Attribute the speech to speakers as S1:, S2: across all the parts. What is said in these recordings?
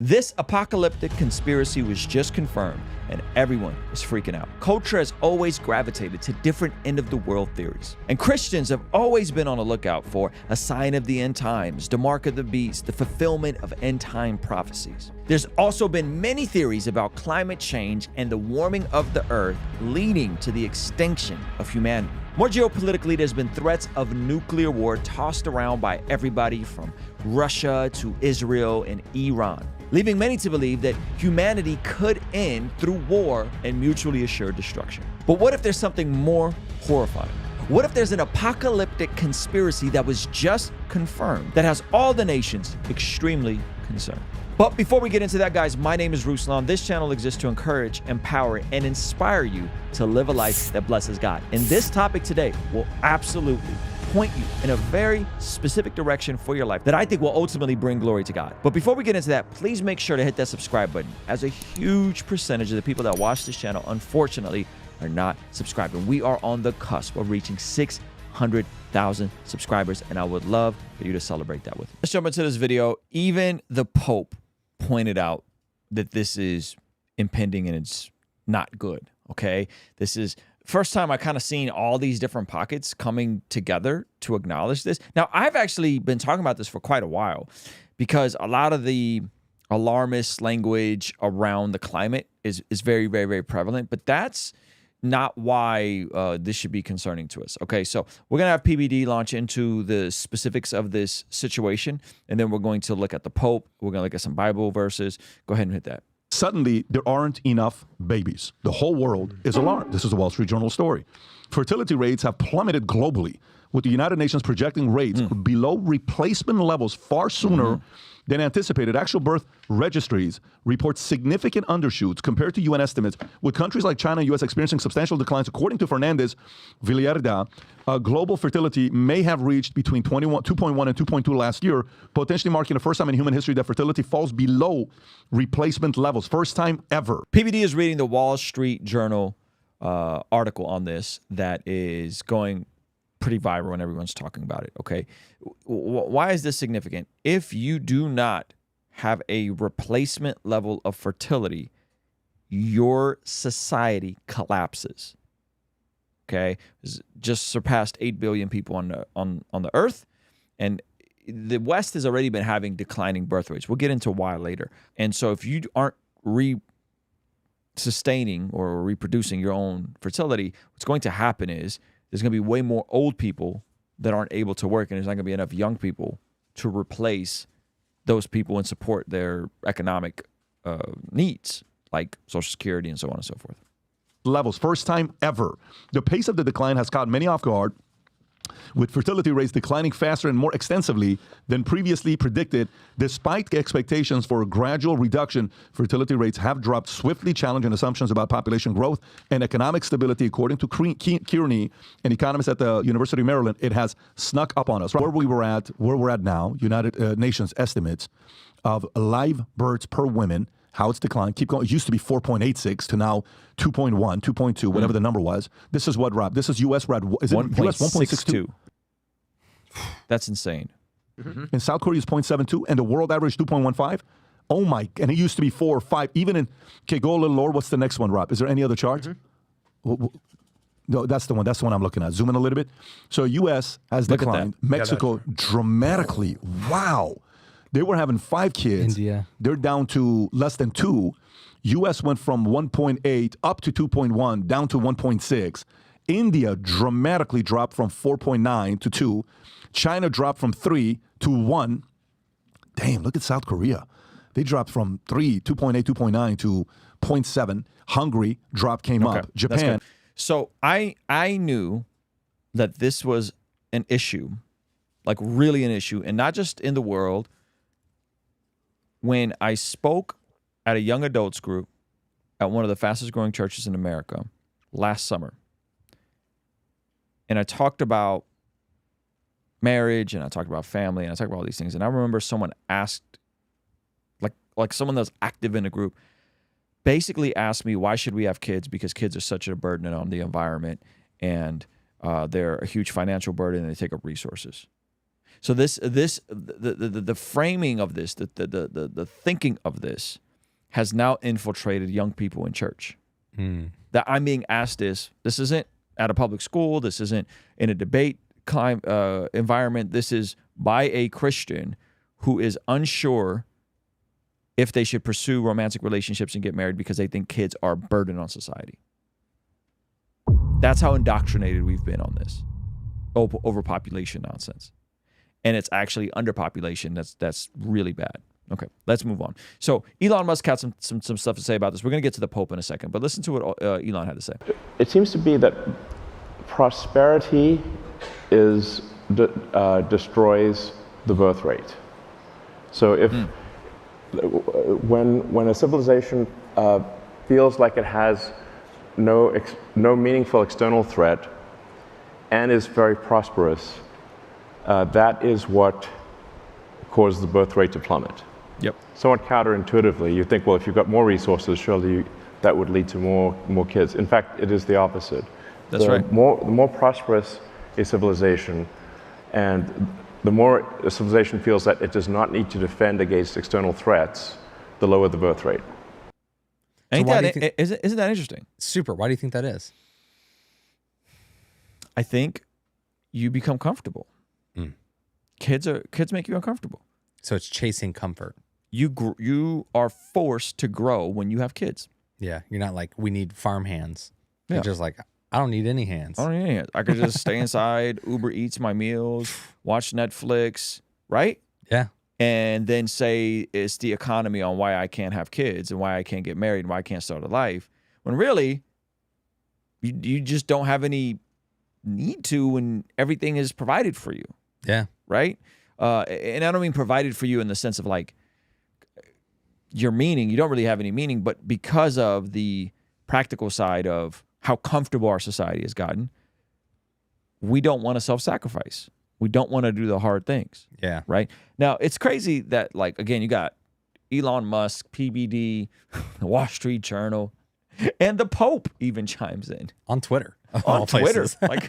S1: This apocalyptic conspiracy was just confirmed, and everyone is freaking out. Culture has always gravitated to different end-of-the-world theories, and Christians have always been on the lookout for a sign of the end times, the mark of the beast, the fulfillment of end-time prophecies. There's also been many theories about climate change and the warming of the earth leading to the extinction of humanity. More geopolitically, there's been threats of nuclear war tossed around by everybody from Russia to Israel and Iran, leaving many to believe that humanity could end through war and mutually assured destruction. But what if there's something more horrifying? What if there's an apocalyptic conspiracy that was just confirmed that has all the nations extremely concerned? But before we get into that, guys, my name is Ruslan. This channel exists to encourage, empower, and inspire you to live a life that blesses God. And this topic today will absolutely point you in a very specific direction for your life that I think will ultimately bring glory to God. But before we get into that, please make sure to hit that subscribe button, as a huge percentage of the people that watch this channel, unfortunately, are not subscribed. And we are on the cusp of reaching 600,000 subscribers, and I would love for you to celebrate that with me. Let's jump into this video. Even the Pope pointed out that this is impending and it's not good, okay? This is first time I kind of seen all these different pockets coming together to acknowledge this. Now, I've actually been talking about this for quite a while because a lot of the alarmist language around the climate is very, very, very prevalent, but that's not why this should be concerning to us. Okay, so we're going to have PBD launch into the specifics of this situation, and then we're going to look at the Pope. We're going to look at some Bible verses. Go ahead and hit that.
S2: Suddenly, there aren't enough babies. The whole world is alarmed. This is a Wall Street Journal story. Fertility rates have plummeted globally, with the United Nations projecting rates below replacement levels far sooner than anticipated. Actual birth registries report significant undershoots compared to UN estimates, with countries like China and U.S. experiencing substantial declines. According to Fernandez Villarda, global fertility may have reached between 2.1 and 2.2 last year, potentially marking the first time in human history that fertility falls below replacement levels. First time ever.
S1: PBD is reading the Wall Street Journal article on this that is going pretty viral and everyone's talking about it, okay? Why is this significant? If you do not have a replacement level of fertility, your society collapses, okay? It's just surpassed 8 billion people on the earth, and the West has already been having declining birth rates. We'll get into why later. And so if you aren't sustaining or reproducing your own fertility, what's going to happen is there's going to be way more old people that aren't able to work, and there's not going to be enough young people to replace those people and support their economic needs, like Social Security and so on and so forth.
S2: Levels, first time ever. The pace of the decline has caught many off guard, with fertility rates declining faster and more extensively than previously predicted. Despite expectations for a gradual reduction, fertility rates have dropped swiftly, challenging assumptions about population growth and economic stability. According to Kearney, an economist at the University of Maryland, it has snuck up on us. Where we're at now, United Nations estimates of live births per woman, how it's declined, keep going. It used to be 4.86 to now 2.1, 2.2, whatever the number was. This is what, Rob? This is U.S. Rob. Is it
S1: 1.62? That's insane.
S2: In South Korea, it's 0.72, and the world average 2.15. Oh my! And it used to be 4 or 5. Even in, okay, go a little lower. What's the next one, Rob? Is there any other charts? No, that's the one. That's the one I'm looking at. Zoom in a little bit. So U.S. has declined. Mexico dramatically. Wow. They were having 5 kids.
S3: India. They're
S2: down to less than 2. U.S. went from 1.8 up to 2.1, down to 1.6. India dramatically dropped from 4.9 to 2. China dropped from 3 to 1. Damn, look at South Korea. They dropped from 3, 2.8, 2.9 to 0.7. Hungary came up. Japan.
S1: So I knew that this was an issue, like really an issue, and not just in the world. When I spoke at a young adults group at one of the fastest growing churches in America last summer, and I talked about marriage, and I talked about family, and I talked about all these things, and I remember someone asked, like someone that was active in the group, basically asked me, why should we have kids? Because kids are such a burden on the environment, and they're a huge financial burden, and they take up resources. So the framing of this, the thinking of this has now infiltrated young people in church. That I'm being asked this isn't at a public school, this isn't in a debate environment, this is by a Christian who is unsure if they should pursue romantic relationships and get married because they think kids are a burden on society. That's how indoctrinated we've been on this overpopulation nonsense. And it's actually underpopulation that's really bad. Okay, let's move on. So Elon Musk had some stuff to say about this. We're going to get to the Pope in a second, but listen to what Elon had to say.
S3: It seems to be that prosperity destroys the birth rate. So if when a civilization feels like it has no meaningful external threat and is very prosperous, that is what causes the birth rate to plummet.
S1: Yep.
S3: Somewhat counterintuitively, you think, well, if you've got more resources, surely that would lead to more kids. In fact, it is the opposite.
S1: That's right.
S3: The more prosperous a civilization, and the more a civilization feels that it does not need to defend against external threats, the lower the birth rate.
S1: Isn't that interesting?
S4: Super. Why do you think that is?
S1: I think you become comfortable. Kids make you uncomfortable.
S4: So it's chasing comfort.
S1: You are forced to grow when you have kids.
S4: Yeah, you're not like, we need farm hands.
S1: Yeah.
S4: You're just like, I don't need any hands.
S1: I don't need any hands. I could just stay inside, Uber Eats my meals, watch Netflix, right?
S4: Yeah.
S1: And then say it's the economy on why I can't have kids and why I can't get married and why I can't start a life. When really, you just don't have any need to when everything is provided for you.
S4: Yeah.
S1: Right? And I don't mean provided for you in the sense of like your meaning. You don't really have any meaning, but because of the practical side of how comfortable our society has gotten, we don't want to self-sacrifice. We don't want to do the hard things.
S4: Yeah.
S1: Right? Now, it's crazy that, like, again, you got Elon Musk, PBD, the Wall Street Journal, and the Pope even chimes in.
S4: On Twitter.
S1: On Twitter. Like,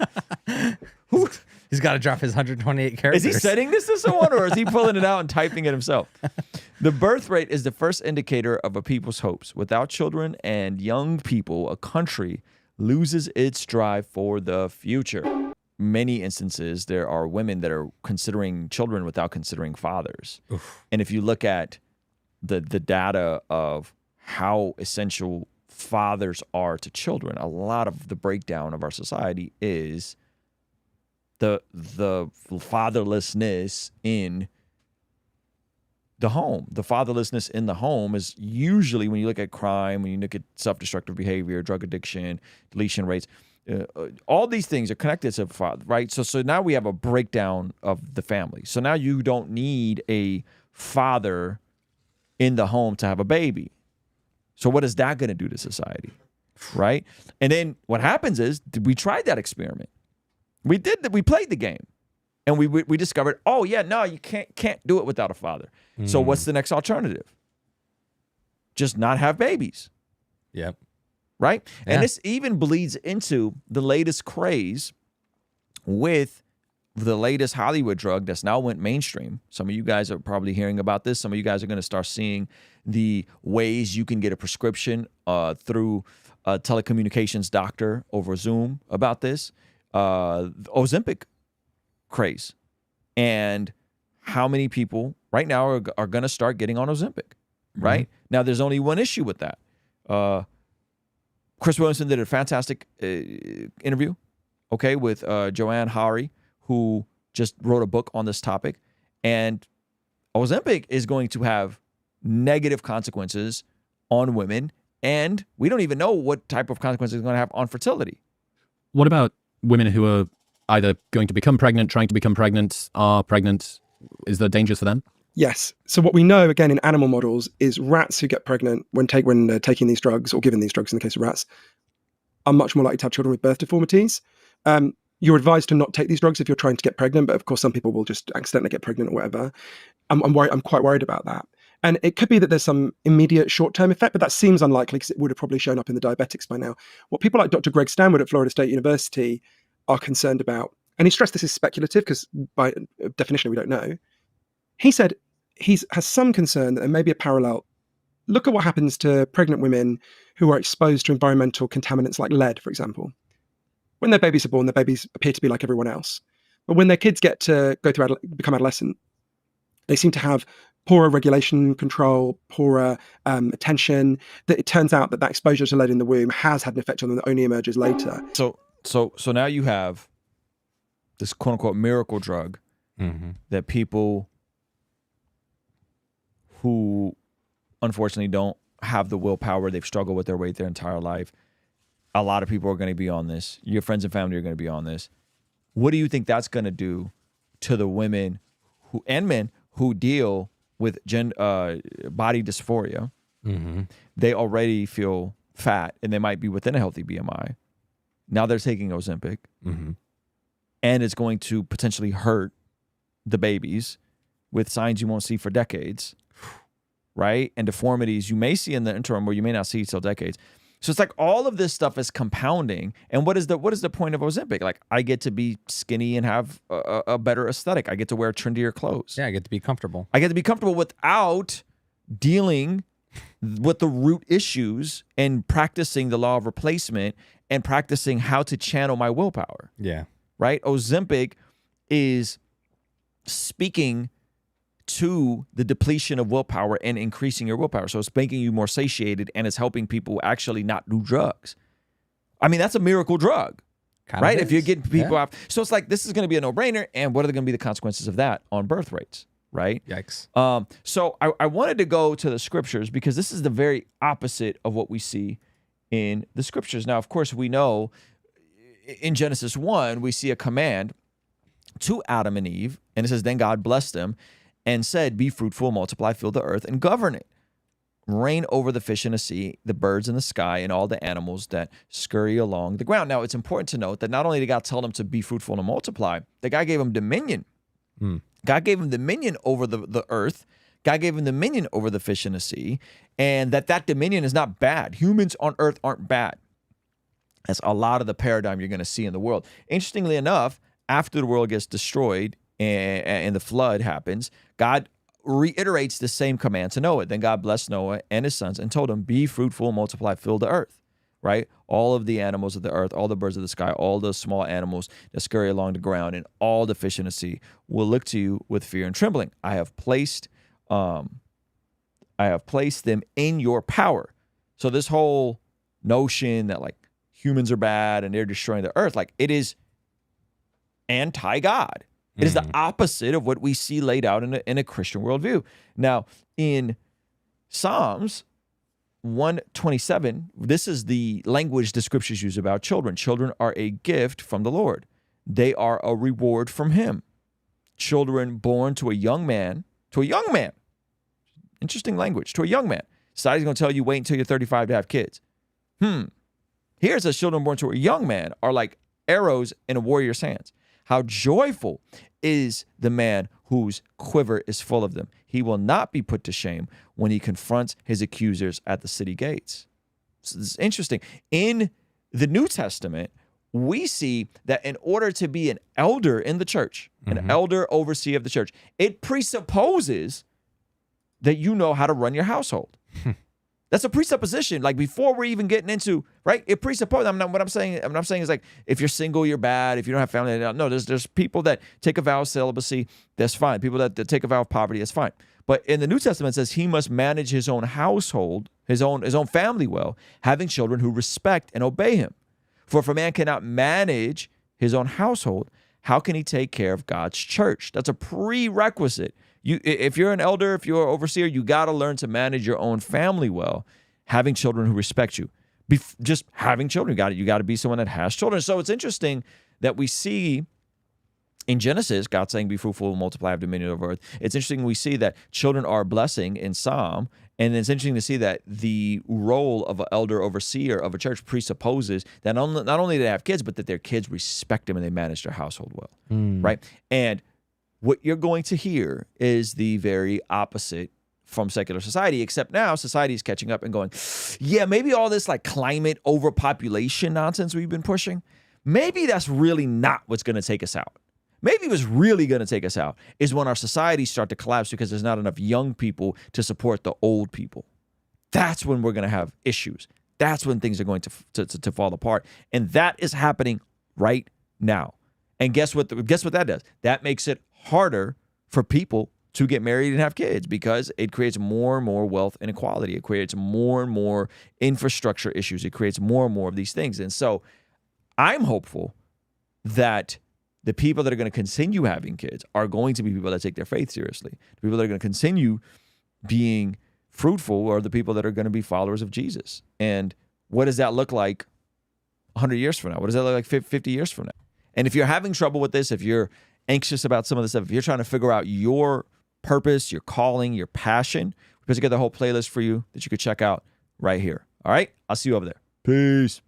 S1: who?
S4: He's got to drop his 128 characters.
S1: Is he sending this to someone or is he pulling it out and typing it himself? The birth rate is the first indicator of a people's hopes. Without children and young people, a country loses its drive for the future. Many instances, there are women that are considering children without considering fathers.
S4: Oof.
S1: And if you look at the data of how essential fathers are to children, a lot of the breakdown of our society is the fatherlessness in the home. The fatherlessness in the home is usually, when you look at crime, when you look at self-destructive behavior, drug addiction, deletion rates, all these things are connected to father, right? So now we have a breakdown of the family. So now you don't need a father in the home to have a baby. So what is that going to do to society, right? And then what happens is we tried that experiment. We played the game, and we discovered, oh yeah, no, you can't do it without a father. So what's the next alternative? Just not have babies.
S4: Yep.
S1: Right?
S4: Yeah.
S1: And this even bleeds into the latest craze with the latest Hollywood drug that's now went mainstream. Some of you guys are probably hearing about this. Some of you guys are going to start seeing the ways you can get a prescription through a telecommunications doctor over Zoom about this. Ozempic craze. And how many people right now are going to start getting on Ozempic, right? Now, there's only one issue with that. Chris Williamson did a fantastic interview, okay, with Joanne Hari, who just wrote a book on this topic. And Ozempic is going to have negative consequences on women, and we don't even know what type of consequences it's going to have on fertility.
S5: What about women who are either going to become pregnant, trying to become pregnant, are pregnant? Is there dangers for them?
S6: Yes. So what we know, again, in animal models is rats who get pregnant when taking these drugs, or given these drugs in the case of rats, are much more likely to have children with birth deformities. You're advised to not take these drugs if you're trying to get pregnant, but of course some people will just accidentally get pregnant or whatever. I'm quite worried about that. And it could be that there's some immediate short-term effect, but that seems unlikely because it would have probably shown up in the diabetics by now. What people like Dr. Greg Stanwood at Florida State University are concerned about and he stressed this is speculative because by definition we don't know. He said he has some concern that there may be a parallel. Look at what happens to pregnant women who are exposed to environmental contaminants like lead, for example. When their babies are born, their babies appear to be like everyone else. But when their kids get to go through become adolescent, they seem to have poorer regulation control, poorer attention. That it turns out that exposure to lead in the womb has had an effect on them that only emerges later.
S1: So now you have this quote unquote miracle drug that people who unfortunately don't have the willpower, they've struggled with their weight their entire life. A lot of people are going to be on this. Your friends and family are going to be on this. What do you think that's going to do to the women who and men who deal with body dysphoria? They already feel fat and they might be within a healthy BMI. Now they're taking Ozempic, and it's going to potentially hurt the babies with signs you won't see for decades, right? And deformities you may see in the interim or you may not see till decades. So it's like all of this stuff is compounding. And what is the point of Ozempic? Like, I get to be skinny and have a better aesthetic. I get to wear trendier clothes.
S4: Yeah, I get to be comfortable.
S1: I get to be comfortable without dealing with the root issues and practicing the law of replacement and practicing how to channel my willpower.
S4: Yeah.
S1: Right? Ozempic is speaking to the depletion of willpower and increasing your willpower. So it's making you more satiated and it's helping people actually not do drugs. I mean, that's a miracle drug, right? If you're getting people off. So it's like, this is going to be a no-brainer. And what are going to be the consequences of that on birth rates, right?
S4: Yikes.
S1: So I wanted to go to the scriptures because this is the very opposite of what we see in the scriptures. Now, of course, we know in Genesis 1, we see a command to Adam and Eve. And it says, then God blessed them and said, be fruitful, multiply, fill the earth, and govern it. Reign over the fish in the sea, the birds in the sky, and all the animals that scurry along the ground. Now, it's important to note that not only did God tell them to be fruitful and multiply, that God gave them dominion. God gave them dominion over the earth. God gave them dominion over the fish in the sea, and that dominion is not bad. Humans on earth aren't bad. That's a lot of the paradigm you're going to see in the world. Interestingly enough, after the world gets destroyed, and the flood happens, God reiterates the same command to Noah. Then God blessed Noah and his sons and told him, be fruitful, multiply, fill the earth, right? All of the animals of the earth, all the birds of the sky, all the small animals that scurry along the ground, and all the fish in the sea will look to you with fear and trembling. I have placed them in your power. So this whole notion that like humans are bad and they're destroying the earth, like it is anti-God. It is the opposite of what we see laid out in a Christian worldview. Now, in Psalms 127, this is the language the scriptures use about children. Children are a gift from the Lord. They are a reward from him. Children born to a young man, interesting language, to a young man. Society's going to tell you wait until you're 35 to have kids. Here it says children born to a young man are like arrows in a warrior's hands. How joyful is the man whose quiver is full of them. He will not be put to shame when he confronts his accusers at the city gates. So this is interesting. In the New Testament, we see that in order to be an elder in the church, an elder overseer of the church, it presupposes that you know how to run your household. That's a presupposition. Like before we're even getting into, right? It presupposes. What I'm saying is like, if you're single, you're bad. If you don't have family, no. There's people that take a vow of celibacy. That's fine. People that take a vow of poverty. That's fine. But in the New Testament, it says he must manage his own household, his own family well, having children who respect and obey him. For if a man cannot manage his own household, how can he take care of God's church? That's a prerequisite. If you're an elder, if you're an overseer, you got to learn to manage your own family well, having children who respect you. Just having children, you got to be someone that has children. So it's interesting that we see in Genesis, God saying, be fruitful, multiply, have dominion over earth. It's interesting we see that children are a blessing in Psalm, and it's interesting to see that the role of an elder overseer of a church presupposes that not only do they have kids, but that their kids respect them and they manage their household well, right? And what you're going to hear is the very opposite from secular society, except now society is catching up and going, yeah, maybe all this like climate overpopulation nonsense we've been pushing, maybe that's really not what's going to take us out. Maybe what's really going to take us out is when our societies start to collapse because there's not enough young people to support the old people. That's when we're going to have issues. That's when things are going to fall apart. And that is happening right now. And guess what that does? That makes it harder for people to get married and have kids because it creates more and more wealth inequality. It creates more and more infrastructure issues. It creates more and more of these things. And so I'm hopeful that the people that are going to continue having kids are going to be people that take their faith seriously. The people that are going to continue being fruitful are the people that are going to be followers of Jesus. And what does that look like 100 years from now? What does that look like 50 years from now? And if you're having trouble with this, if you're anxious about some of this stuff, if you're trying to figure out your purpose, your calling, your passion, we put together a whole playlist for you that you could check out right here. All right? I'll see you over there. Peace.